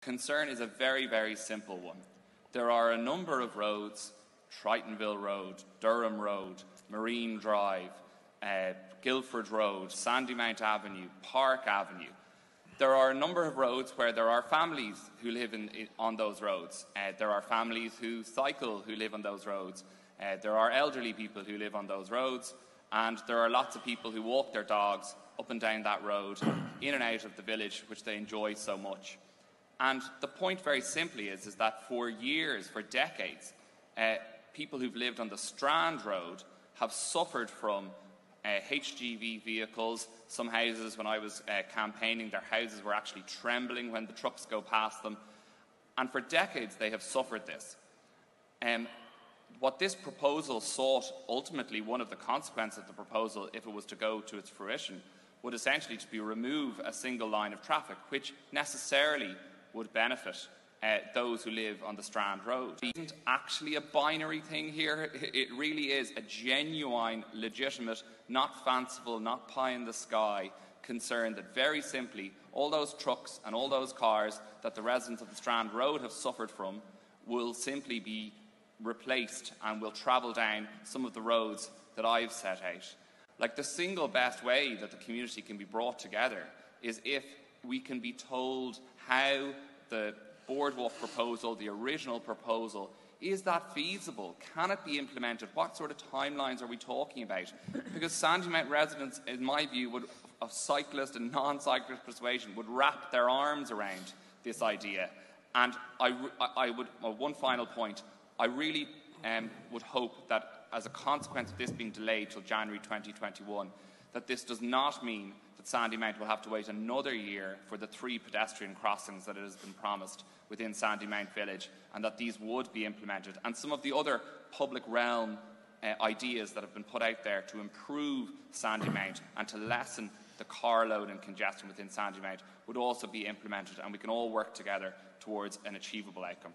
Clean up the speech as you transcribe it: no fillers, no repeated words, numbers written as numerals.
concern is a very, very simple one. There are a number of roads, Tritonville Road, Durham Road, Marine Drive, Guildford Road, Sandymount Avenue, Park Avenue. There are a number of roads where there are families who live on those roads. There are families who cycle who live on those roads. There are elderly people who live on those roads. And there are lots of people who walk their dogs up and down that road, in and out of the village, which they enjoy so much. And the point very simply is that for years, for decades, people who've lived on the Strand Road have suffered from HGV vehicles. Some houses, when I was campaigning, their houses were actually trembling when the trucks go past them. And for decades, they have suffered this. What this proposal sought, ultimately, one of the consequences of the proposal, if it was to go to its fruition, would essentially to be remove a single line of traffic, which necessarily would benefit those who live on the Strand Road. It isn't actually a binary thing here. It really is a genuine, legitimate, not fanciful, not pie in the sky concern that very simply all those trucks and all those cars that the residents of the Strand Road have suffered from will simply be replaced and will travel down some of the roads that I've set out. Like, the single best way that the community can be brought together is if we can be told how the boardwalk proposal, the original proposal, is that feasible? Can it be implemented? What sort of timelines are we talking about? Because Sandymount residents, in my view, of cyclist and non-cyclist persuasion, would wrap their arms around this idea. And one final point, I really would hope that as a consequence of this being delayed till January 2021, that this does not mean that Sandymount will have to wait another year for the 3 pedestrian crossings that it has been promised within Sandymount Village, and that these would be implemented. And some of the other public realm ideas that have been put out there to improve Sandymount and to lessen the car load and congestion within Sandymount would also be implemented, and we can all work together towards an achievable outcome.